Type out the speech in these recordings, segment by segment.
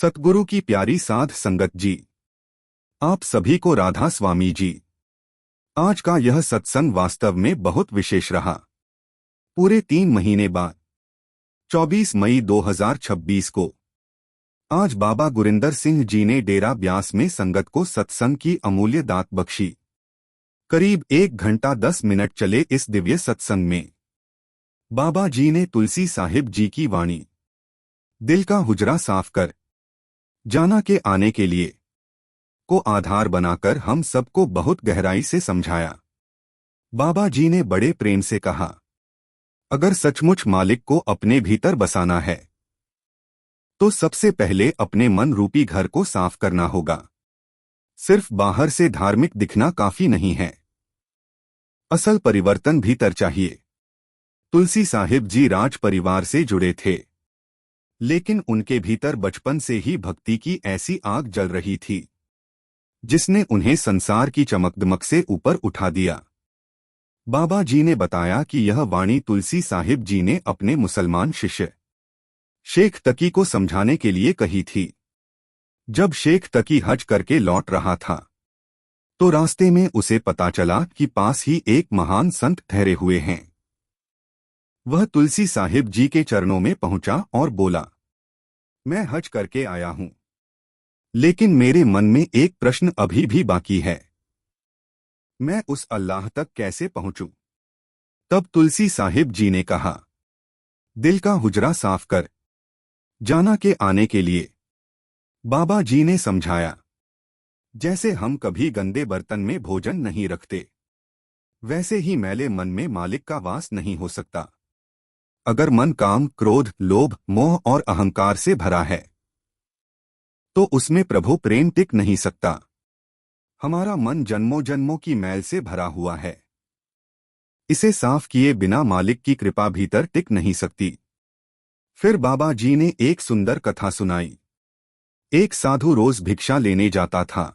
सतगुरु की प्यारी साध संगत जी, आप सभी को राधा स्वामी जी। आज का यह सत्संग वास्तव में बहुत विशेष रहा। पूरे 3 महीने बाद 24 मई 2026 को आज बाबा गुरिंदर सिंह जी ने डेरा ब्यास में संगत को सत्संग की अमूल्य दात बख्शी। करीब 1 घंटा 10 मिनट चले इस दिव्य सत्संग में बाबा जी ने तुलसी साहिब जी की वाणी, दिल का हुजरा साफ कर जाना के आने के लिए को आधार बनाकर हम सबको बहुत गहराई से समझाया। बाबा जी ने बड़े प्रेम से कहा, अगर सचमुच मालिक को अपने भीतर बसाना है तो सबसे पहले अपने मन रूपी घर को साफ करना होगा। सिर्फ बाहर से धार्मिक दिखना काफी नहीं है, असल परिवर्तन भीतर चाहिए। तुलसी साहिब जी राज परिवार से जुड़े थे, लेकिन उनके भीतर बचपन से ही भक्ति की ऐसी आग जल रही थी जिसने उन्हें संसार की चमकदमक से ऊपर उठा दिया। बाबा जी ने बताया कि यह वाणी तुलसी साहिब जी ने अपने मुसलमान शिष्य शेख तकी को समझाने के लिए कही थी। जब शेख तकी हज करके लौट रहा था तो रास्ते में उसे पता चला कि पास ही एक महान संत ठहरे हुए हैं। वह तुलसी साहिब जी के चरणों में पहुंचा और बोला, मैं हज करके आया हूं, लेकिन मेरे मन में एक प्रश्न अभी भी बाकी है। मैं उस अल्लाह तक कैसे पहुंचूं? तब तुलसी साहिब जी ने कहा, दिल का हुजरा साफ कर जाना के आने के लिए। बाबा जी ने समझाया, जैसे हम कभी गंदे बर्तन में भोजन नहीं रखते, वैसे ही मैले मन में मालिक का वास नहीं हो सकता। अगर मन काम, क्रोध, लोभ, मोह और अहंकार से भरा है तो उसमें प्रभु प्रेम टिक नहीं सकता। हमारा मन जन्मों जन्मों की मैल से भरा हुआ है, इसे साफ किए बिना मालिक की कृपा भीतर टिक नहीं सकती। फिर बाबा जी ने एक सुंदर कथा सुनाई। एक साधु रोज भिक्षा लेने जाता था।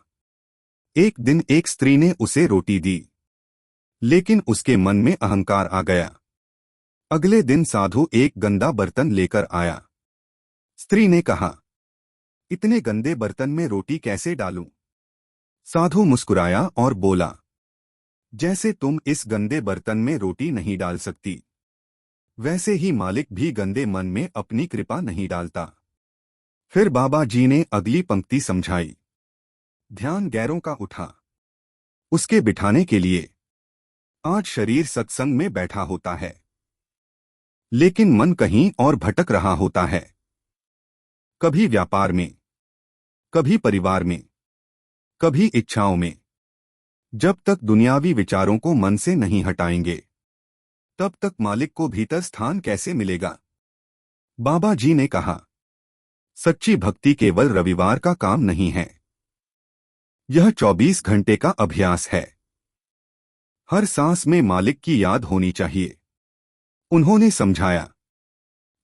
एक दिन एक स्त्री ने उसे रोटी दी, लेकिन उसके मन में अहंकार आ गया। अगले दिन साधु एक गंदा बर्तन लेकर आया। स्त्री ने कहा, इतने गंदे बर्तन में रोटी कैसे डालूं? साधु मुस्कुराया और बोला, जैसे तुम इस गंदे बर्तन में रोटी नहीं डाल सकती, वैसे ही मालिक भी गंदे मन में अपनी कृपा नहीं डालता। फिर बाबा जी ने अगली पंक्ति समझाई, ध्यान गैरों का उठा, उसके बिठाने के लिए। आज शरीर सत्संग में बैठा होता है, लेकिन मन कहीं और भटक रहा होता है। कभी व्यापार में, कभी परिवार में, कभी इच्छाओं में। जब तक दुनियावी विचारों को मन से नहीं हटाएंगे, तब तक मालिक को भीतर स्थान कैसे मिलेगा? बाबा जी ने कहा, सच्ची भक्ति केवल रविवार का काम नहीं है, यह 24 घंटे का अभ्यास है। हर सांस में मालिक की याद होनी चाहिए। उन्होंने समझाया,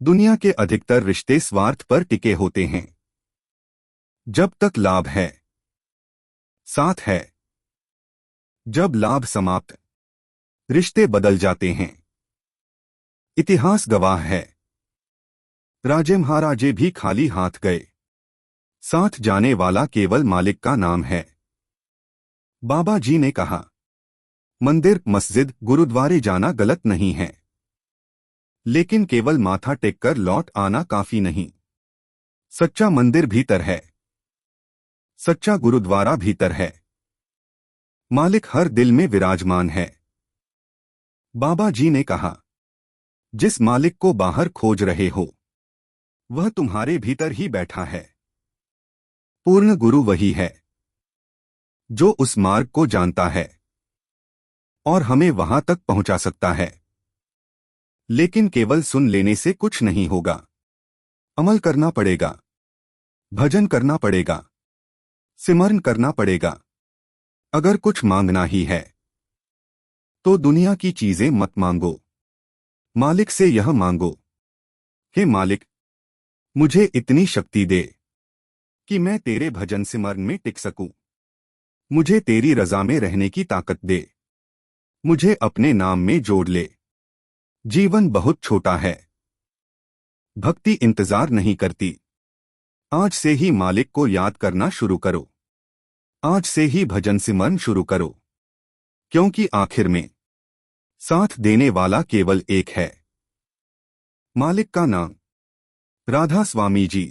दुनिया के अधिकतर रिश्ते स्वार्थ पर टिके होते हैं। जब तक लाभ है, साथ है। जब लाभ समाप्त, रिश्ते बदल जाते हैं। इतिहास गवाह है, राजे महाराजे भी खाली हाथ गए। साथ जाने वाला केवल मालिक का नाम है। बाबा जी ने कहा, मंदिर, मस्जिद, गुरुद्वारे जाना गलत नहीं है, लेकिन केवल माथा टेककर लौट आना काफी नहीं। सच्चा मंदिर भीतर है, सच्चा गुरुद्वारा भीतर है। मालिक हर दिल में विराजमान है। बाबा जी ने कहा, जिस मालिक को बाहर खोज रहे हो, वह तुम्हारे भीतर ही बैठा है। पूर्ण गुरु वही है जो उस मार्ग को जानता है और हमें वहां तक पहुंचा सकता है। लेकिन केवल सुन लेने से कुछ नहीं होगा, अमल करना पड़ेगा, भजन करना पड़ेगा, सिमरन करना पड़ेगा। अगर कुछ मांगना ही है तो दुनिया की चीजें मत मांगो, मालिक से यह मांगो, हे मालिक, मुझे इतनी शक्ति दे कि मैं तेरे भजन सिमरन में टिक सकूं। मुझे तेरी रजा में रहने की ताकत दे, मुझे अपने नाम में जोड़ ले। जीवन बहुत छोटा है, भक्ति इंतजार नहीं करती। आज से ही मालिक को याद करना शुरू करो। आज से ही भजन सिमरन शुरू करो, क्योंकि आखिर में साथ देने वाला केवल एक है, मालिक का नाम। राधा स्वामी जी।